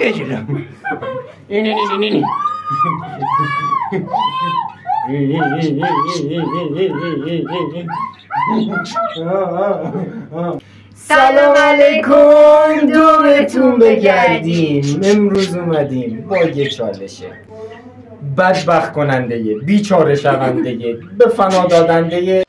بیا جلو. این سلام علیکم، دورتون بگردیم. امروز اومدیم با یه چالشه بدبخت کننده، بیچاره شونده، به فنا دادنده،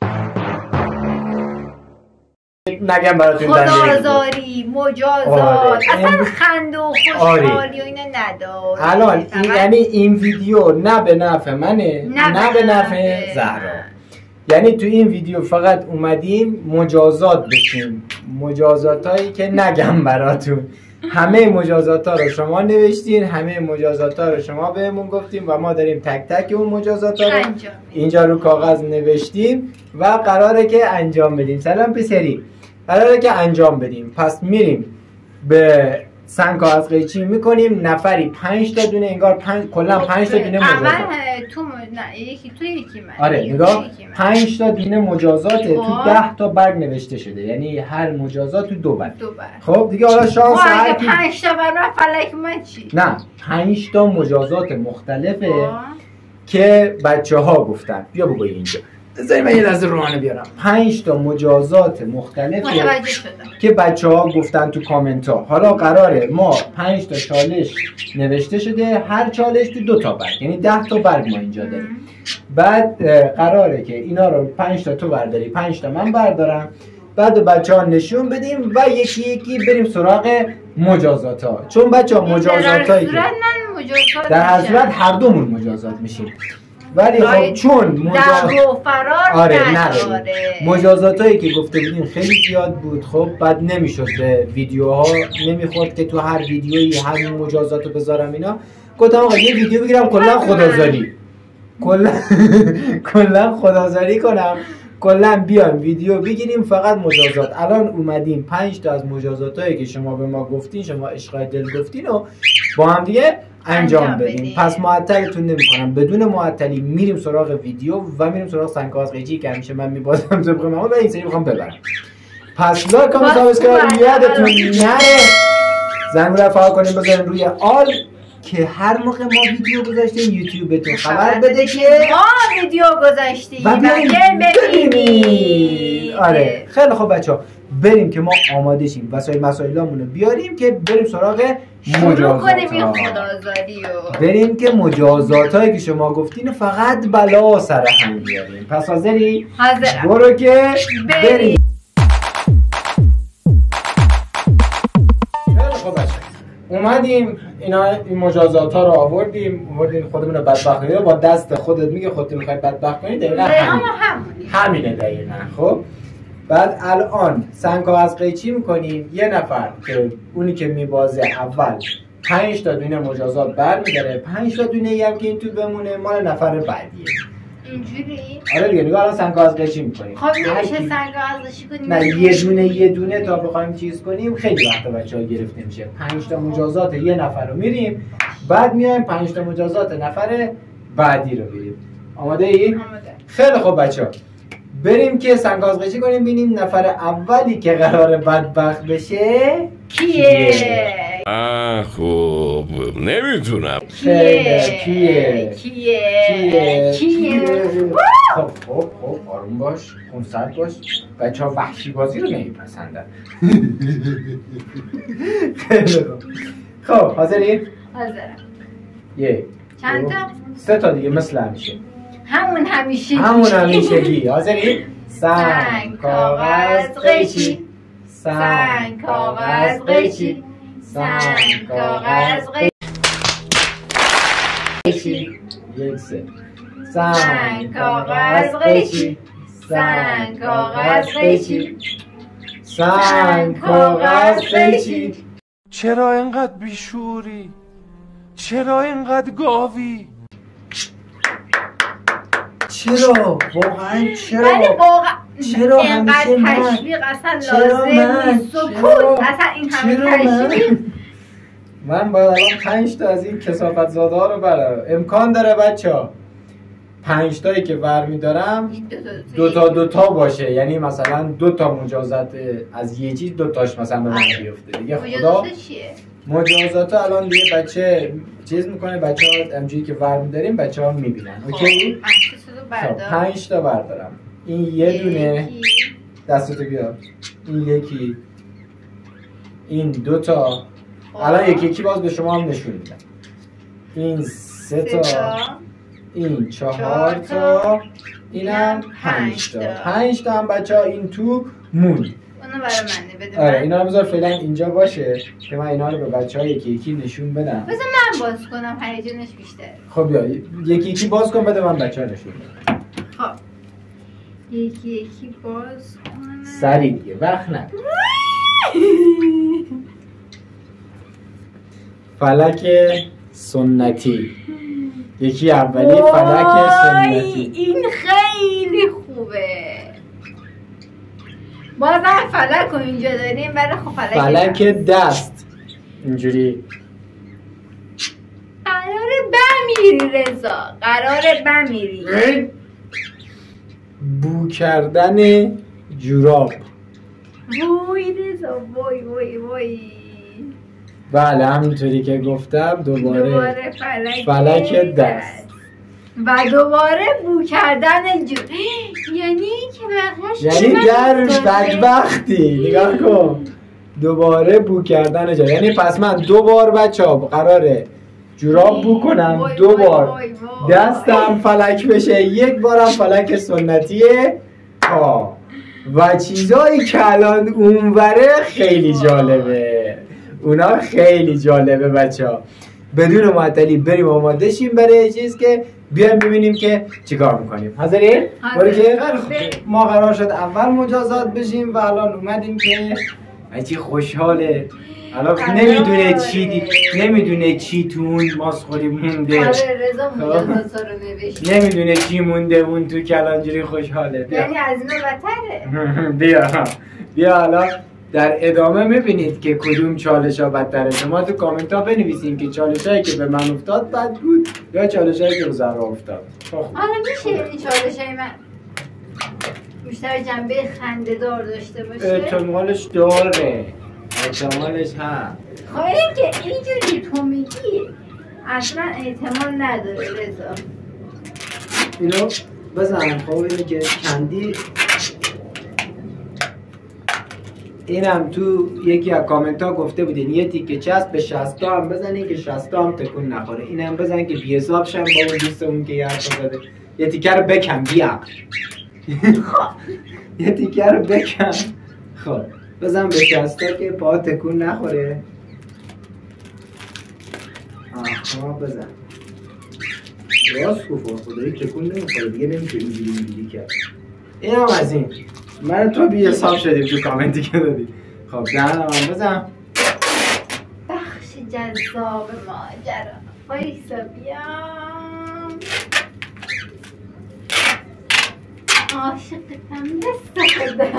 نگم براتون خدازاری، مجازات، اصلا خنده و خوشحالی و اینا نداره. الان یعنی این ویدیو نه به نفع منه نه به نفع زهرا. یعنی تو این ویدیو فقط اومدیم مجازات بشیم، مجازات هایی که نگم براتون. همه مجازات ها رو شما نوشتین، همه مجازات ها رو شما بهمون گفتیم و ما داریم تک تک اون مجازات ها رو اینجا رو کاغذ نوشتیم و قراره که انجام بدیم. سلام پسری، قراره که انجام بدیم. پس میریم به سنگ کاغذ قیچی میکنیم، نفری 5 تا دونه، انگار کلا 5 تا دونه مجازات. تو نه یکی تو یکی من. آره نگاه، 5 تا دونه مجازاته تو 10 تا برگ نوشته شده، یعنی هر مجازات تو 2 برگ. خب دیگه حالا شانس هر کی 5 تا برگ فلک من چی؟ نه 5 تا مجازات مختلفه که بچه‌ها گفتن. بیا بگو اینجا. بذاری من یه لحظه روحانه بیارم. 5 تا مجازات مختلفه که بچه‌ها گفتن تو کامنت ها. حالا قراره ما 5 تا چالش نوشته شده، هر چالش تو 2 تا برگ، یعنی 10 تا برگ ما اینجا داریم. بعد قراره که اینا رو 5 تا تو برداری، 5 تا من بردارم، بعد به بچه‌ها نشون بدیم و یکی یکی بریم سراغ مجازات ها. چون بچه‌ها مجازاتایی که در هر صورت هر دومون مجازات میشیم، ولی خب چون مجازاتایی که گفته بودیم خیلی زیاد بود، خب بعد نمیشد به ویدیوها نمیخورد که تو هر ویدیویی همین مجازاتو بذارم. اینا گفتم آقا یه ویدیو بگیرم کلا خدازاری، کلا خدازاری کنم، کلا بیام ویدیو بگیریم فقط مجازات. الان اومدیم 5 تا از مجازاتایی که شما به ما گفتین، شما عشقای دل گفتین و با هم دیگه انجام بدیم. پس معطلتون نمی‌کنم، بدون معطلی میریم سراغ ویدیو و میریم سراغ سنگ کاغذ قیچی که همیشه من میبازم طبق معمول و این سری میخوام ببرم. پس لایک و سابسکرایب یادتون نره، زنگوله رو فعال کنیم، بذاریم روی آل که هر موقع ما ویدیو گذاشتیم یوتیوب بهتون خبر بده که ما ویدیو گذاشتیم و ببینید. آره خیلی خوب بچه‌ها، بریم که ما آماده شیم، مسائلامونو بیاریم که بریم سراغ مجازات. بریم که مجازاتایی که شما گفتین فقط بلا سر هم بیاریم. پس حاضری؟ حاضرم. برو که بریم. خیلی خوب بچه‌ها، اومدیم این مجازات ها رو آوردیم خودمون رو بدبخت کنیم. با دست خودت میگه خودت میخوای بدبخت کنی، دقیقاً همینه دقیقاً. خب بعد الان سنگ کاغذ قیچی میکنیم، یه نفر که اونی که میبازه اول 5 تا دونه مجازات برمیداره، 5 تا دونه هم که این تو بمونه مال نفر بعدیه. اینجوری؟ آره دیگه نگاه الان سنگ کاغذ قیچی میکنیم. خب نمیشه سنگ کاغذ قیچی کنیم؟ نه یه دونه تا بخوایم چیز کنیم خیلی وقت بچه‌ها گرفته میشه. 5 تا مجازات یه نفر رو میریم، بعد میایم 5 تا مجازات نفر بعدی رو میریم. آماده ای؟ آماده. خیلی خوب بچه‌ها، بریم که سنگ کاغذ قیچی کنیم، ببینیم نفر اولی که قراره بدبخت بشه کیه؟ خوب نمیتونم. کیه؟ خب آروم باش، خونسرد باش. بچه‌ها وحشی بازی رو نمیپسندن. خیلی خوب. خب حاضری؟ حاضرم. چند تا؟ 3 تا دیگه مثل همیشه. همون همیشگی. حاضری؟ سنگ کاغذ قیچی، سنگ کاغذ قیچی، سنگ کاغذ قیچی. 1 3 سنگ کاغذ قیچی، سنگ کاغذ قیچی، سنگ کاغذ قیچی. چرا اینقدر بیشوری؟ چرا اینقدر گاوی؟ چرا؟ واقعا چرا؟ ولی واقعا چرا همیشه من؟ تشویق اصلا لازم نیست. سکوت اصلا این همه تشویق. من باید الان 5 تا از این کثافت زاده ها رو برم. امکان داره بچه‌ها 5 تایی که برمیدارم 2 تا باشه، یعنی مثلا 2 تا مجازات از یه چیز 2 تاش مثلا به من بیفته دیگه. خدا چیه؟ مجازات الان دیگه بچه چیز میکنه، بچه ها همجوری که ور میداریم بچه ها میبینن. اوکی؟ 5 تا بردارم. این یه دونه، دستتو بیار. این یکی، این 2 تا. الان یکی باز به شما هم نشون میدم. این 3 تا، این 4 تا، اینم 5 تا. 5 تا هم بچه ها این تو موند. اونو برای منه بده. آره اینا رو بذار فعلا اینجا باشه که من اینا رو به بچه ها یکی نشون بدم. بذار من باز کنم، هیجانش بیشتره. خب بیا یکی باز کن بده من بچه ها نشون بدم. خب یکی باز کنم. سریع دیگه وقت نکن. فلک سنتی. یکی اولی فلک سنتی. این خیلی خوبه. بازم فلک رو اینجا داریم ولی خب فلک دست اینجوری. قراره بمیری رضا، قراره بمیری. بو کردن جوراب. وای رضا، وای. بله همینطوری که گفتم دوباره فلک دست و دوباره بو کردن جور. یعنی که بقیه‌اش یعنی در بدبختی نگاه کن. دوباره بو کردن جور، یعنی پس من 2 بار بچه‌ها قراره جوراب بو کنم، 2 بار دستم فلک بشه، 1 بارم فلک سنتیه. و چیزایی که الان اونوره خیلی جالبه. اونا خیلی جالبه بچه‌ها. بدون معطلی بریم آماده شیم برای چیز که بیایم ببینیم که چیکار میکنیم. حاضری؟ که ما قرار شد اول مجازات بشیم و الان اومدیم که بچی خوشحاله. الان نمیدونه چی تو اون ماسخوری مونده. آره رضا مجازات رو نوشت. نمیدونه چی مونده اون تو که الان جوری خوشحاله. یعنی از اینو بدتره. بیا الان در ادامه میبینید که کدوم چالش ها بدتره. شما تو کامنت ها بنویسین که چالش هایی که به من افتاد بد بود یا چالش هایی که به زهرا افتاد. آره میشه این چالش های من بیشتر جنبه خنده دار داشته باشه؟ احتمالش داره، احتمالش هست. خب این که اینجوری تو میگی اصلا احتمال نداره رضا. اینو بزن. خب اینو که کندی. اینم تو یکی از کامنت ها گفته بودین یه تیکه چسب به 60 هم بزنین که 60 هم تکون نخوره. اینم بزن که بی حساب شم با اون دوستمون که یه حرف زده. یه تیکه رو بکن بیا. یه تیکه رو بکن. خب بزن به 60 که پا تکون نخوره. آها بزن. راست گفت خدایی تکون نمیخوره دیگه، نمیشه اینجوری کرد. اینم از این. من تو بی حساب شدیم تو کامنتی که دادی. خب دهنم هم بزن. بخش جذاب ماجرا. وایسا بیام. عاشقتم دست خودم.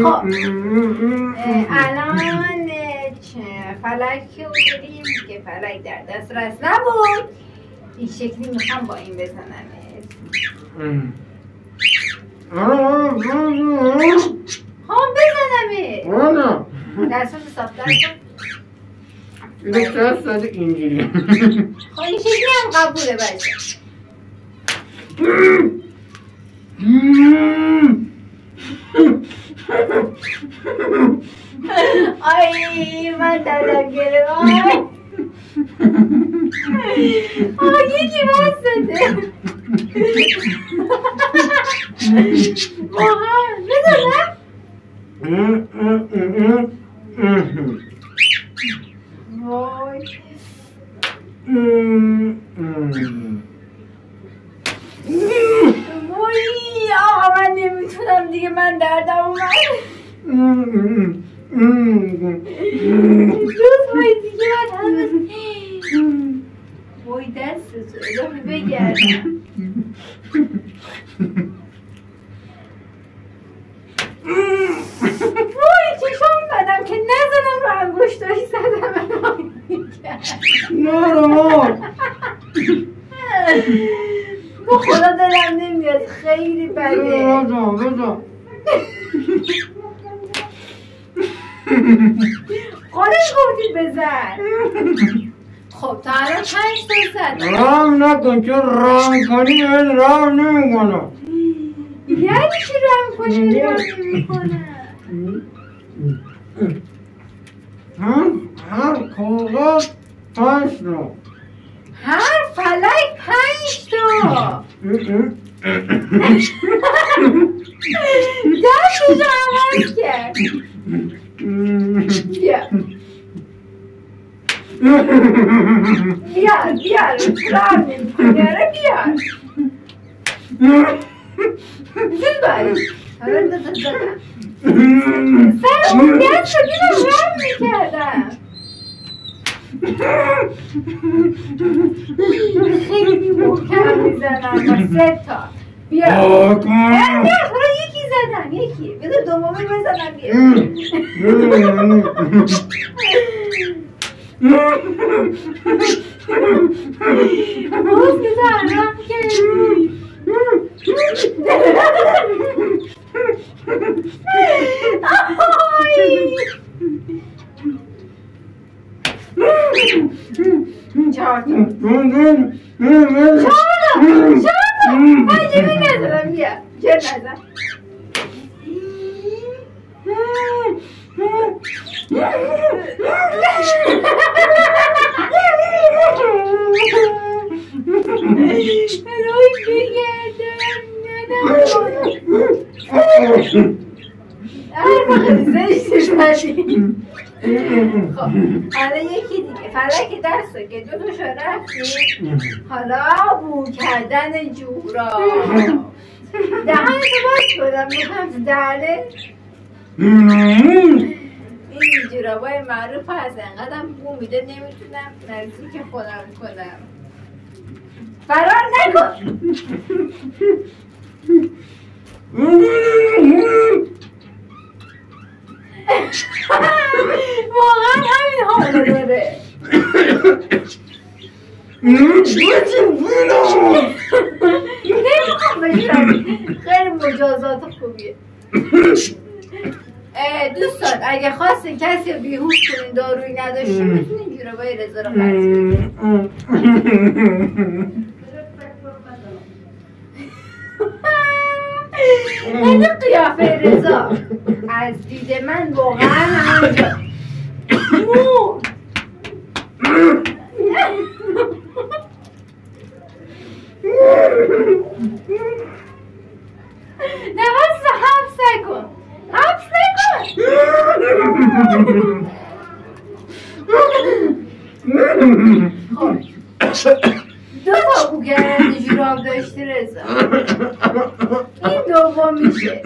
خب الان فلک که بودیم که فلک در دسترس نبود، این شکلی میخوام با این بزنم. بزنمه دستم صافتر کن. دست اینجوری. خب این شکلی هم قبوله بچه. آی من دادم گرفت. یکی بسته واقعا بزنم. وای وای آقا من نمیتونم دیگه، من دردم اومد. دوست وای دیگه وای دستتو اضافه بگردم. وای چشم زدم که نزنم رو انگشتایی زدم. نارو با خدا دلم نمیاد خیلی بده. بزن خودش گفتی بزن. خب تا الان 5 تا زد. رام نکن که رام کنی من رام نمیکنم. یعنی چی رام کنی رام نمیکنم؟ هر کاغذ 5 تا. هر فلک 5 تا. دستش عوض کرد. بیا رام نمیکنه بیا. زیر بایی حالا دست زدم سر اون دست رو دیدم رم میکردم. خیلی محکم میزنم با 3 تا. بیا حالا یکی زدم یکی بذار دومی بزنم بیا. باز که رم کردی. چهار جیبی ندارم بیا جر نزن. روی بگردم زشتش باشی. خب حالا یکی دیگه فلک دست که 2 تا شده رفتی. حالا بو کردن جورا. دهنتو باز کنم میخوام تو دهنه. این جورابای معروف هست انقدر بو میده نمیتونم نزدیک خودم کنم. فرار نکن. واقعا همین حالو داره. نمیخوام بگیرم. خیلی مجازات خوبیه. دوستان اگه خواستین کسی رو بیهوش کنین دارویی نداشته میتونین جورابای رضا رو خرید کنین. این قیافه رضا از دید من واقعا همونجا نفس حبس نکن. خب 2 تا بوگرد جوراب داشتی رضا. این دوم میشه.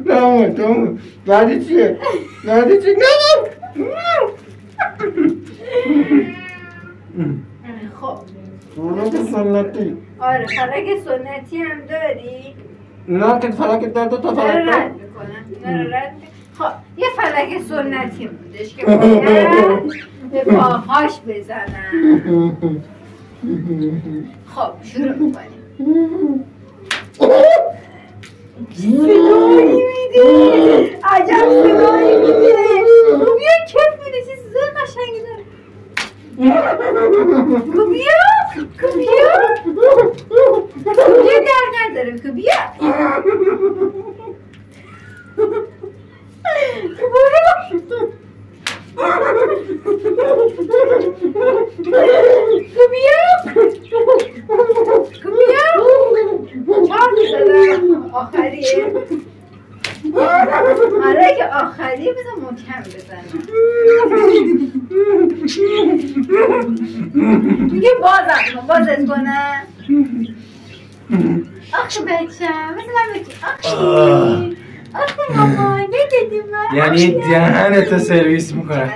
نه بعدی چیه؟ بعدی چیه؟ خب فلک سنتی. آره فلک سنتی هم داری؟ نه که فلک در 2 تا فلک رد میکنم. خب یه فلک سنتی بودش که باید به پاهاش بزنم. خب شروع میکنیم. صدایی میده. عجب صدایی میده. بیا کف میده چیز صدای قشنگی داره. بیا در نداره بیا. آخریه. آره که آخریه بذار محکم بزنم. میگه بازت کنم. آخه بچم مثل من بچه آخی آخه ماما دیدی من یعنی دهنتو سرویس میکنم.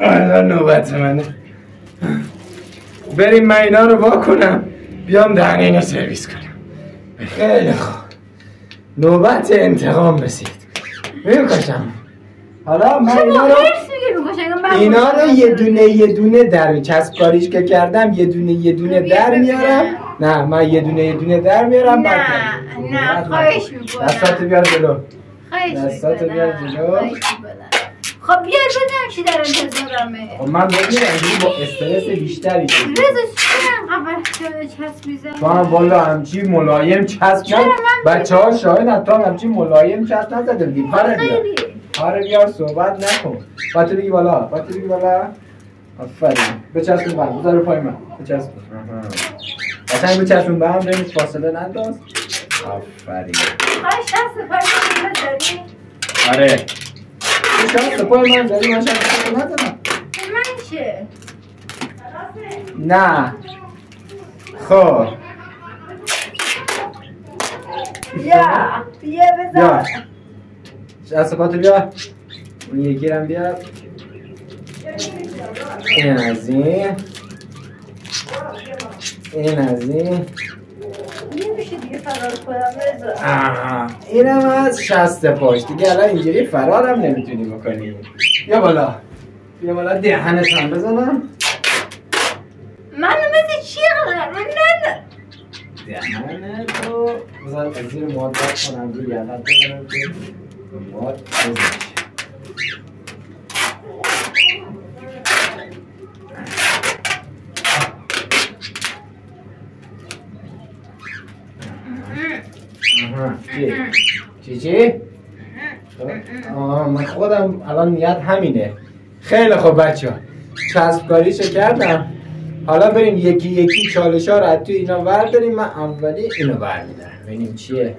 الان نوبت منه. بریم من اینا رو واکنم بیام دهن اینو سرویس کنم. خیلی خوب، نوبت انتقام رسید. میکشم. حالا من اینا رو یه دونه در چسب کاریش که کردم یه دونه در میارم. نه من یه دونه در میارم. نه خواهش میکنم. دستاتو بیار جلو. دستاتو بیار جلو. خب بیار بدم چی در انتظارمه. خب من ببینم با استرس بیشتری رضا چرا انقدر چسب میزنی؟ تو هم والا همچی ملایم چسب نزد. بچه ها شاهد تا همچی ملایم چسب نزده بودی. پاره بیار صحبت نکن. باتو بگی بالا. آفرین. بچسبون برم. بذار رو پای من. بچسبون. قشنگ بچسبون برم. ببینید فاصله نداز. آفرین. دست پای من بذاری؟ آره. دست پای من داری. من شخص رو ندارم. من چه؟ نه. خب. بیا بذار. دست پاتو بیار. اون یکی رم بیار. این از این. نمیشه دیگه فرار کنم رضا. اینم از شست پاش دیگه. الان اینجوری فرارم نمیتونی بکنی. بیا بالا دهنت هم بزنم. منو مثل چیه قدر؟ من نه دهنت رو بذار از زیر مادت کنم روی یلت بزنم که ماد بزنش. چی؟ من خودم الان نیت همینه. خیلی خوب بچه ها چسب کاریشو کردم. حالا بریم یکی چالش ها رو از توی اینا ورداریم. من اولی اینو برمیدارم ببینیم چیه.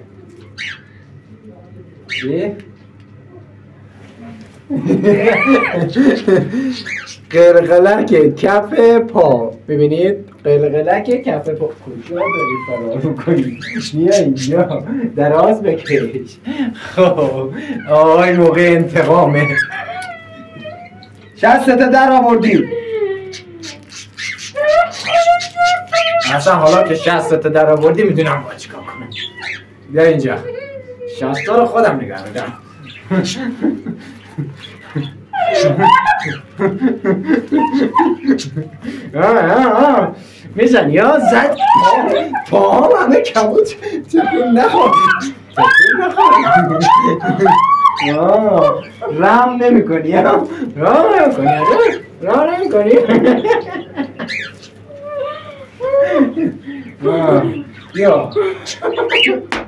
قلقلک کف پا. ببینید قلقلک کف پا. کجا داری فرار میکنی؟ بیا اینجا دراز بکش. خب آی موقع انتقامه. شستت در آوردی. اصلا حالا که شستت در آوردی میدونم باید چیکار کنم. بیا اینجا شستا رو خودم نگه میدم. میزن یا زد پاهم همه کبوت تکون نخور. رام نمی کنی. بیا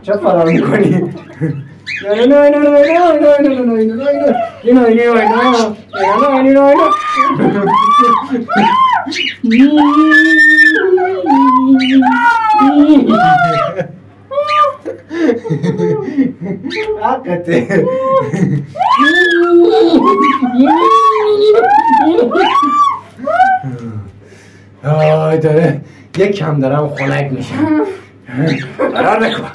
چه فرار میکنی؟ حقته. آی داره یک کم دارم خنک میشم. فرار نکن.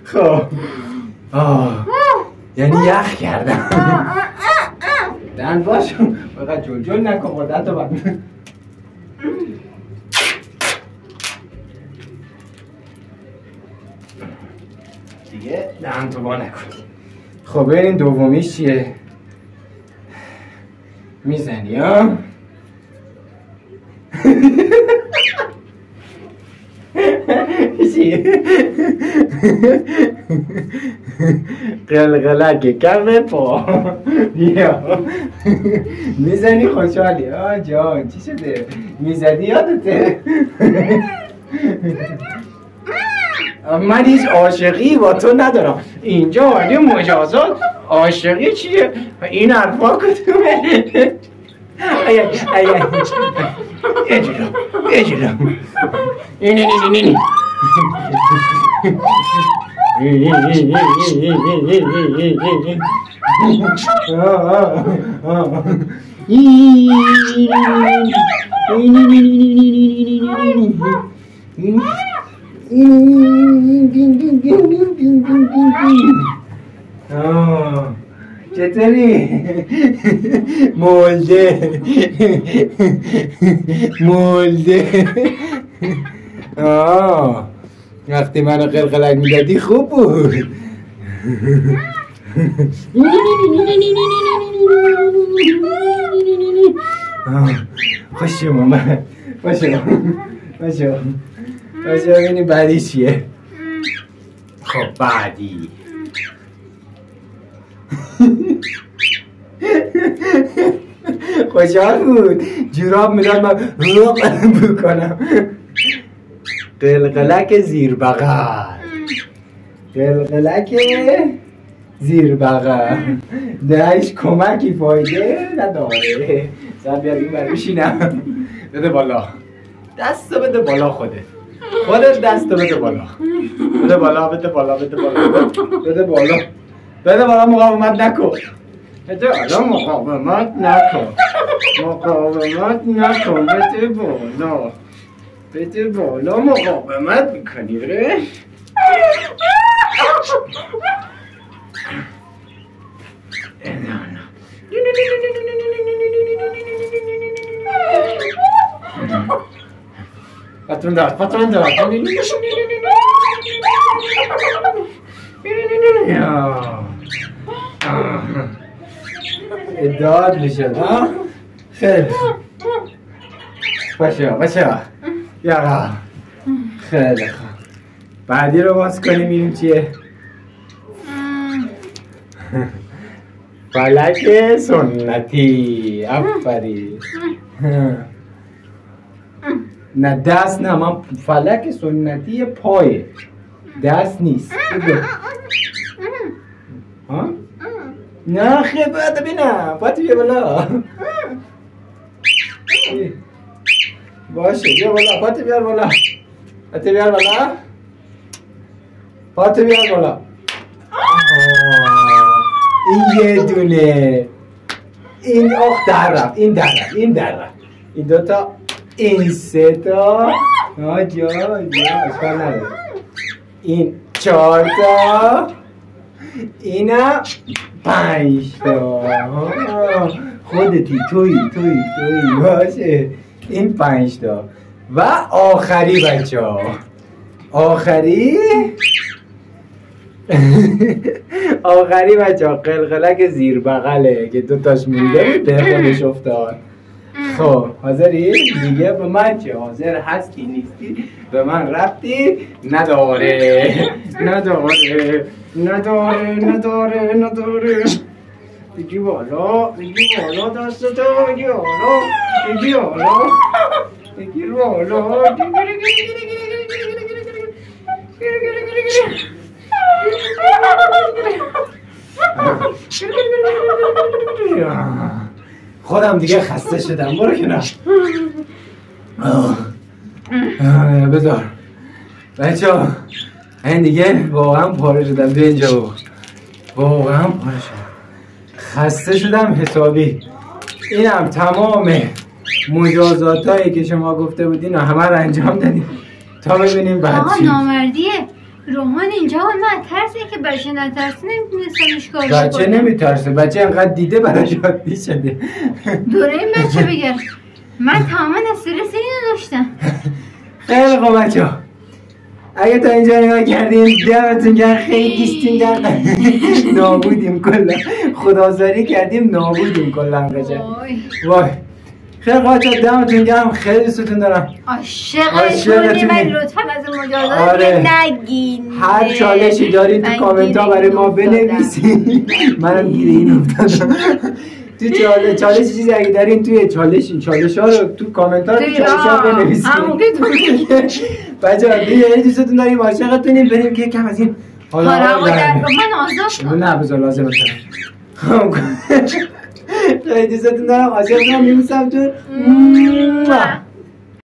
خب یعنی یخ کردم. دن باشم فقط جل نکن خودت رو بند. دیگه دهن تو با نکن. خب برین دومیش چیه؟ میزنی ها؟ چیه؟ قلقلک کف پا. بیا میزنی خوشحالی. آه جان چی شده؟ میزدی یادته؟ من هیچ عاشقی با تو ندارم. اینجا ولی مجازات عاشقی چیه؟ این حرفا کدومه؟ اجلا اینی چطوری؟ مولده وقتی منو قلقلک میدادی خوب بود. خوش اومد. باشه ببینیم بعدی چیه. خب بعدی خوشحال بود جوراب میداد من بکنم. قلقلک زیر بغل دهش کمکی فایده نداره. سب بیار این بر بشینم. بده بالا دستو بده بالا. خودت دستو بده بالا. بده بالا مقاومت نکن. بده بالا مقاومت نکن. بده بالا مقاومت میکنی ره. پاتون دار داد میشه ها. خیلی باشه یا خیلی خوب. بعدی رو باز کنیم میریم چیه؟ فلک سنتی. آفرین. نه دست نه، من فلک سنتی پایه، دست نیست. ها؟ نه خیلی باید ببینم. پاتی بیا بالا. باشه بیا بالا. پاتی بیار بالا. این یه دونه. این آخ در رفت. این دوتا. این سه تا. جا اشکال نداره. این 4 تا. اینم 5 تا. خودتی توی باشه. این 5 تا. و آخری بچه ها قلقلک زیر بغله که 2 تاش مونده بود به خودش افتاد. خب حاضری؟ دیگه به من چه؟ حاضر هستی نیستی؟ به من ربطی نداره. بگی بالا دستتو. بگی بالا. خودم دیگه خسته شدم. برو کنار. بذار بچه ها، این دیگه واقعا پاره شدم تو اینجا. خسته شدم حسابی. اینم تمام مجازات هایی که شما گفته بودین همه رو انجام دادیم تا ببینیم بعد چی. نامردیه روحان اینجا. من ترسیه که بچه نترسه نمیتونستمش کار بکنم. بچه نمیترسه، بچه انقدر دیده براش عادی شده. دوره این بچه بگم من تماما استرس اینو داشتم. خیلی خوب بچه ها، اگه تا اینجا نگاه کردین دمتون گرم. خیلی گیستین در نابودیم کلا. خدازاری کردیم نابودیم کلا قشنگ. وای خیلی خوب دمتون گرم. خیلی دوستتون دارم. عاشقتونی. ولی لطفا از مجازات نگین. هر چالشی دارین تو کامنت ها برای ما بنویسین. منم گیره این افتادم. تو چالش چیزی اگه دارین توی چالش ها رو تو کامنت ها رو بنویسین. بچه‌ها دیگه یعنی دوستتون داریم، عاشقتونیم. بریم که کم از این حالا من آزاد کنم. نه بذار لازم خیلی دوستتون دارم، عاشقتونم. میبوسم تو.